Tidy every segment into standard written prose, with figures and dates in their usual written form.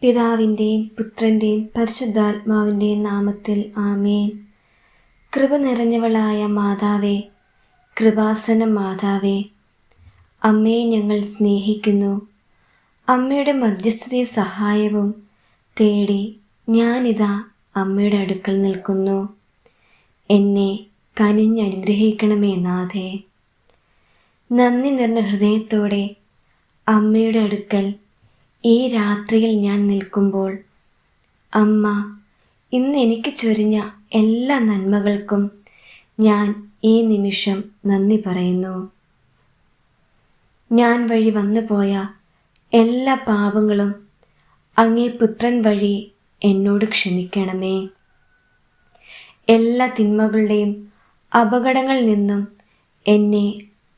പിതാവിൻ്റെയും പുത്രൻ്റെയും പരിശുദ്ധാത്മാവിൻ്റെയും നാമത്തിൽ ആമേൻ. കൃപ നിറഞ്ഞവളായ മാതാവേ, കൃപാസന മാതാവേ, അമ്മയെ ഞങ്ങൾ സ്നേഹിക്കുന്നു. അമ്മയുടെ മധ്യസ്ഥതയും സഹായവും തേടി ഞാനിതാ അമ്മയുടെ അടുക്കൽ നിൽക്കുന്നു. എന്നെ കനിഞ്ഞനുഗ്രഹിക്കണമേ നാഥേ. നന്ദി നിറഞ്ഞ ഹൃദയത്തോടെ അമ്മയുടെ അടുക്കൽ ഈ രാത്രിയിൽ ഞാൻ നിൽക്കുമ്പോൾ അമ്മ ഇന്ന് എനിക്ക് ചൊരിഞ്ഞ എല്ലാ നന്മകൾക്കും ഞാൻ ഈ നിമിഷം നന്ദി പറയുന്നു. ഞാൻ വഴി വന്നുപോയ എല്ലാ പാപങ്ങളും അങ്ങേ പുത്രൻ വഴി എന്നോട് ക്ഷമിക്കണമേ. എല്ലാ തിന്മകളുടെയും അപകടങ്ങളിൽ നിന്നും എന്നെ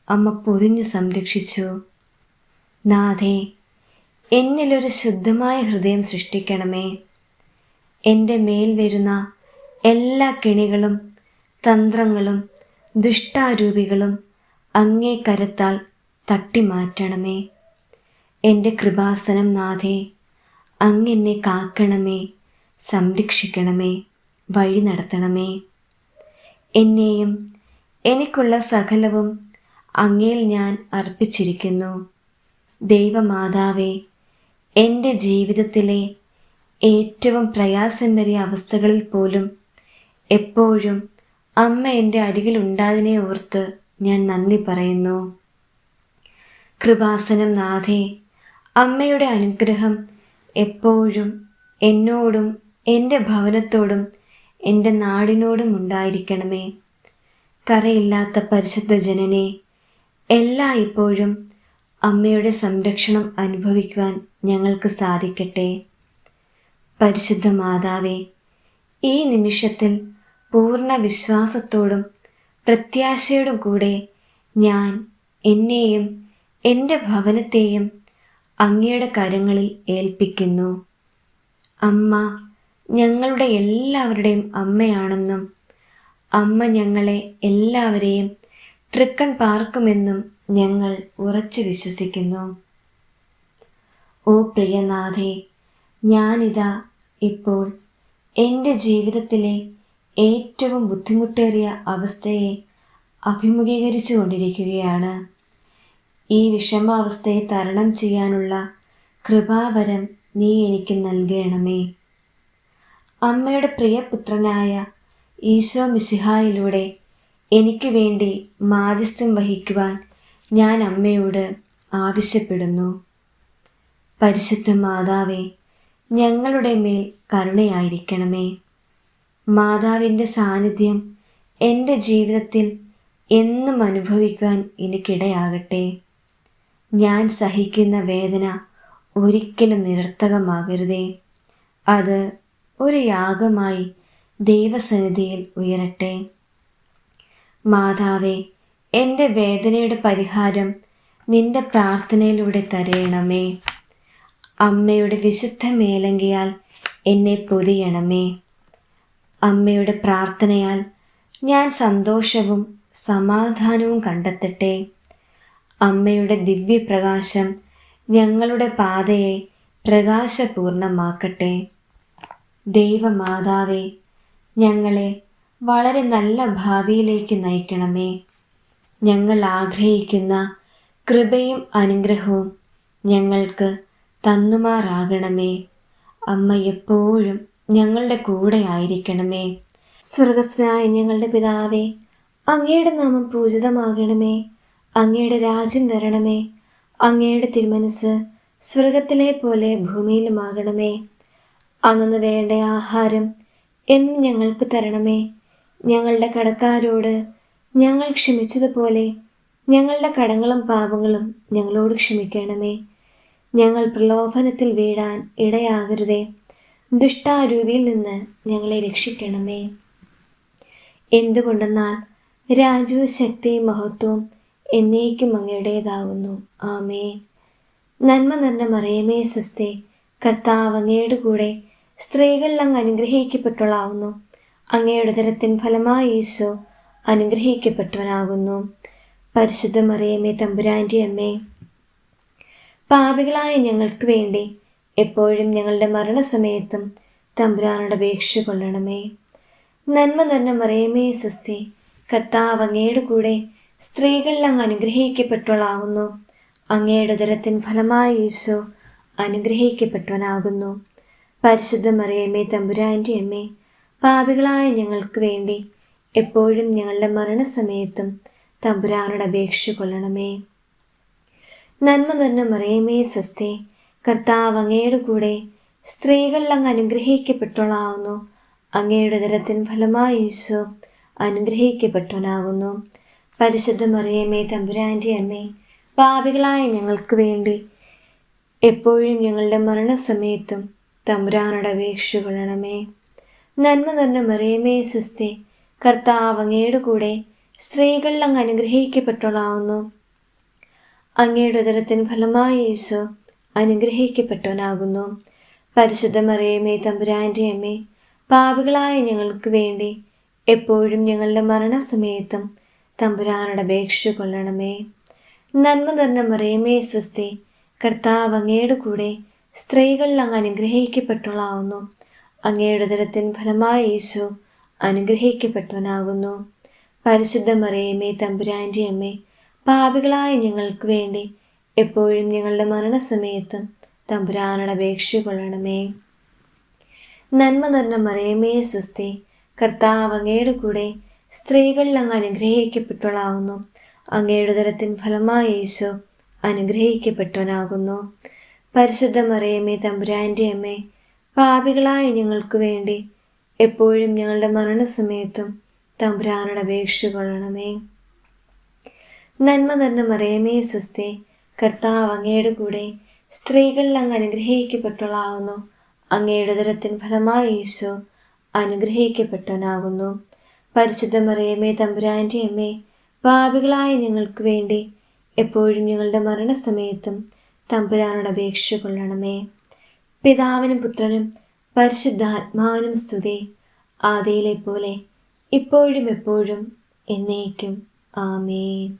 അമ്മ പൊതിഞ്ഞു സംരക്ഷിച്ചു. നാഥേ, എന്നിലൊരു ശുദ്ധമായ ഹൃദയം സൃഷ്ടിക്കണമേ. എൻ്റെ മേൽ വരുന്ന എല്ലാ കെണികളും തന്ത്രങ്ങളും ദുഷ്ടാരൂപികളും അങ്ങേ കരത്താൽ തട്ടിമാറ്റണമേ. എൻ്റെ കൃപാസനം നാഥേ, അങ്ങെന്നെ കാക്കണമേ, സംരക്ഷിക്കണമേ, വഴി നടത്തണമേ. എന്നെയും എനിക്കുള്ള സകലവും അങ്ങേൽ ഞാൻ അർപ്പിച്ചിരിക്കുന്നു. ദൈവമാതാവേ, എൻ്റെ ജീവിതത്തിലെ ഏറ്റവും പ്രയാസമേറിയ അവസ്ഥകളിൽ പോലും എപ്പോഴും അമ്മ എൻ്റെ അരികിലുണ്ടായതിനെ ഓർത്ത് ഞാൻ നന്ദി പറയുന്നു. കൃപാസനം നാഥേ, അമ്മയുടെ അനുഗ്രഹം എപ്പോഴും എന്നോടും എൻ്റെ ഭവനത്തോടും എൻ്റെ നാടിനോടും ഉണ്ടായിരിക്കണമേ. കറയില്ലാത്ത പരിശുദ്ധ ജനനെ എല്ലായ്പ്പോഴും അമ്മയുടെ സംരക്ഷണം അനുഭവിക്കുവാൻ ഞങ്ങൾക്ക് സാധിക്കട്ടെ. പരിശുദ്ധ മാതാവേ, ഈ നിമിഷത്തിൽ പൂർണ്ണ വിശ്വാസത്തോടും പ്രത്യാശയോടും കൂടെ ഞാൻ എന്നെയും എൻ്റെ ഭവനത്തെയും അങ്ങയുടെ കരങ്ങളിൽ ഏൽപ്പിക്കുന്നു. അമ്മ ഞങ്ങളുടെ എല്ലാവരുടെയും അമ്മയാണെന്നും അമ്മ ഞങ്ങളെ എല്ലാവരെയും തൃക്കൺ പാർക്കുമെന്നും ഞങ്ങൾ ഉറച്ചു വിശ്വസിക്കുന്നു. ഓ പ്രിയനാഥേ, ഞാനിതാ ഇപ്പോൾ എൻ്റെ ജീവിതത്തിലെ ഏറ്റവും ബുദ്ധിമുട്ടേറിയ അവസ്ഥയെ അഭിമുഖീകരിച്ചു കൊണ്ടിരിക്കുകയാണ്. ഈ വിഷമാവസ്ഥയെ തരണം ചെയ്യാനുള്ള കൃപാവരം നീ എനിക്ക് നൽകണമേ. അമ്മയുടെ പ്രിയപുത്രനായ ഈശോ മിശിഹായിലൂടെ എനിക്ക് വേണ്ടി മാധ്യസ്ഥം വഹിക്കുവാൻ ഞാൻ അമ്മയോട് ആവശ്യപ്പെടുന്നു. പരിശുദ്ധ മാതാവേ, ഞങ്ങളുടെ മേൽ കരുണയായിരിക്കണമേ. മാതാവിൻ്റെ സാന്നിധ്യം എൻ്റെ ജീവിതത്തിൽ എന്നും അനുഭവിക്കുവാൻ എനിക്കിടയാകട്ടെ. ഞാൻ സഹിക്കുന്ന വേദന ഒരിക്കലും നിരർത്ഥകമാകരുതേ. അത് ഒരു യാഗമായി ദൈവസന്നിധിയിൽ ഉയരട്ടെ. മാതാവേ, എൻ്റെ വേദനയുടെ പരിഹാരം നിന്റെ പ്രാർത്ഥനയിലൂടെ തരയണമേ. അമ്മയുടെ വിശുദ്ധ മേലങ്കിയാൽ എന്നെ പൊതിയണമേ. അമ്മയുടെ പ്രാർത്ഥനയാൽ ഞാൻ സന്തോഷവും സമാധാനവും കണ്ടെത്തട്ടെ. അമ്മയുടെ ദിവ്യപ്രകാശം ഞങ്ങളുടെ പാതയെ പ്രകാശപൂർണമാക്കട്ടെ. ദൈവമാതാവേ, ഞങ്ങളെ വളരെ നല്ല ഭാവിയിലേക്ക് നയിക്കണമേ. ഞങ്ങൾ ആഗ്രഹിക്കുന്ന കൃപയും അനുഗ്രഹവും ഞങ്ങൾക്ക് തന്നുമാറാകണമേ. അമ്മ എപ്പോഴും ഞങ്ങളുടെ കൂടെ ആയിരിക്കണമേ. സ്വർഗസ്ഥനായ ഞങ്ങളുടെ പിതാവേ, അങ്ങയുടെ നാമം പൂജിതമാകണമേ. അങ്ങയുടെ രാജ്യം വരണമേ. അങ്ങയുടെ തിരുമനസ് സ്വർഗത്തിലെ പോലെ ഭൂമിയിലുമാകണമേ. അന്നു വേണ്ട ആഹാരം എന്നും ഞങ്ങൾക്ക് തരണമേ. ഞങ്ങളുടെ കടക്കാരോട് ഞങ്ങൾ ക്ഷമിച്ചതുപോലെ ഞങ്ങളുടെ കടങ്ങളും പാപങ്ങളും ഞങ്ങളോട് ക്ഷമിക്കണമേ. ഞങ്ങൾ പ്രലോഭനത്തിൽ വീഴാൻ ഇടയാകരുതേ. ദുഷ്ടാരൂപിയിൽ നിന്ന് ഞങ്ങളെ രക്ഷിക്കണമേ. എന്തുകൊണ്ടെന്നാൽ രാജ്യവും ശക്തിയും മഹത്വവും എന്നേക്കും അങ്ങയുടേതാകുന്നു. ആമേൻ. നന്മ നിറഞ്ഞ മറിയമേ സ്വസ്തി, കർത്താവ് അങ്ങയുടെ കൂടെ സ്ത്രീകളിൽ അങ്ങ് അനുഗ്രഹിക്കപ്പെട്ടവളാവുന്നു. അങ്ങയുടെ ഉദരത്തിൻ ഫലമായി ഈശോ അനുഗ്രഹിക്കപ്പെട്ടവനാകുന്നു. പരിശുദ്ധ മറിയമേ തമ്പുരാൻ്റെ അമ്മേ, പാപികളായ ഞങ്ങൾക്ക് വേണ്ടി എപ്പോഴും ഞങ്ങളുടെ മരണസമയത്തും തമ്പുരാനോട് അപേക്ഷ കൊള്ളണമേ. നന്മ നിറഞ്ഞ മറിയമേ സ്വസ്തി, കർത്താവ് അങ്ങയുടെ കൂടെ സ്ത്രീകളിൽ അങ്ങ് അനുഗ്രഹിക്കപ്പെട്ടവളാകുന്നു. അങ്ങയുടെ ഉദരത്തിൻ ഫലമായി ഈശോ അനുഗ്രഹിക്കപ്പെട്ടവനാകുന്നു. പരിശുദ്ധ മറിയമേ തമ്പുരാൻ്റെ അമ്മേ, പാപികളായ ഞങ്ങൾക്ക് വേണ്ടി എപ്പോഴും ഞങ്ങളുടെ മരണസമയത്തും തമ്പുരാനോട് അപേക്ഷ കൊള്ളണമേ. നന്മ നിറഞ്ഞ മറിയമേ സ്വസ്തി, കർത്താവ് അങ്ങയുടെ കൂടെ സ്ത്രീകളിൽ അങ്ങ് അനുഗ്രഹിക്കപ്പെട്ടവളാകുന്നു. അങ്ങയുടെ ഉദരത്തിൻ ഫലമായി ഈശോ അനുഗ്രഹിക്കപ്പെട്ടവനാകുന്നു. പരിശുദ്ധ മറിയമേ തമ്പുരാൻ്റെ അമ്മേ, പാപികളായ ഞങ്ങൾക്ക് വേണ്ടി എപ്പോഴും ഞങ്ങളുടെ മരണസമയത്തും തമ്പുരാനോട് അപേക്ഷ കൊള്ളണമേ. നന്മ നിറഞ്ഞ മറിയമേ സ്വസ്തി, കർത്താവ് അങ്ങയുടെ കൂടെ സ്ത്രീകളിൽ അങ്ങ് അനുഗ്രഹിക്കപ്പെട്ടവളാകുന്നു. അങ്ങയുടെ ഉദരത്തിൻ ഫലമായി ഈശോ അനുഗ്രഹിക്കപ്പെട്ടവനാകുന്നു. പരിശുദ്ധ മറിയമേ തമ്പുരാൻ്റെ അമ്മേ, പാപികളായ ഞങ്ങൾക്ക് വേണ്ടി എപ്പോഴും ഞങ്ങളുടെ മരണസമയത്തും തമ്പുരാനോട് അപേക്ഷ കൊള്ളണമേ. നന്മ നിറഞ്ഞ മറിയമേ സ്വസ്തി, കർത്താവ് അങ്ങയുടെ കൂടെ സ്ത്രീകളിൽ അങ്ങ് അനുഗ്രഹിക്കപ്പെട്ടവളാകുന്നു. അങ്ങയുടെ ഉദരത്തിൻ ഫലമായി ഈശോ അനുഗ്രഹിക്കപ്പെട്ടവനാകുന്നു. പരിശുദ്ധ മറിയമേ തമ്പുരാൻ്റെ അമ്മേ, പാപികളായ ഞങ്ങൾക്ക് വേണ്ടി എപ്പോഴും ഞങ്ങളുടെ മരണസമയത്തും തമ്പുരാനോട് അപേക്ഷ കൊള്ളണമേ. നന്മ നിറഞ്ഞ മറിയമേ സ്വസ്തി, കർത്താവ് അങ്ങയുടെ കൂടെ സ്ത്രീകളിൽ അങ്ങ് അനുഗ്രഹിക്കപ്പെട്ടവളാകുന്നു. അങ്ങയുടെ ഉദരത്തിൻ ഫലമായി ഈശോ അനുഗ്രഹിക്കപ്പെട്ടവനാകുന്നു. പരിശുദ്ധ മറിയമേ തമ്പുരാൻ്റെ അമ്മേ, പാപികളായ ഞങ്ങൾക്ക് വേണ്ടി എപ്പോഴും ഞങ്ങളുടെ മരണസമയത്തും തമ്പുരാനോട് അപേക്ഷ കൊള്ളണമേ. നന്മ നിറഞ്ഞ മറിയമേ സ്വസ്തി, കർത്താവ് അങ്ങയുടെ കൂടെ സ്ത്രീകളിൽ അങ്ങ് അനുഗ്രഹിക്കപ്പെട്ടവളാകുന്നു. അങ്ങയുടെ ഉദരത്തിൻ ഫലമായി ഈശോ അനുഗ്രഹിക്കപ്പെട്ടവനാകുന്നു. പരിശുദ്ധ മറിയമേ തമ്പുരാൻ്റെ അമ്മേ, പാപികളായ ഞങ്ങൾക്ക് വേണ്ടി എപ്പോഴും ഞങ്ങളുടെ മരണസമയത്തും തമ്പുരാനോട് അപേക്ഷ കൊള്ളണമേ. പിതാവിനും പുത്രനും പരിശുദ്ധാത്മാവിനും സ്തുതി, ആദിയിലെ പോലെ ഇപ്പോഴും എപ്പോഴും എന്നേക്കും. ആമേൻ.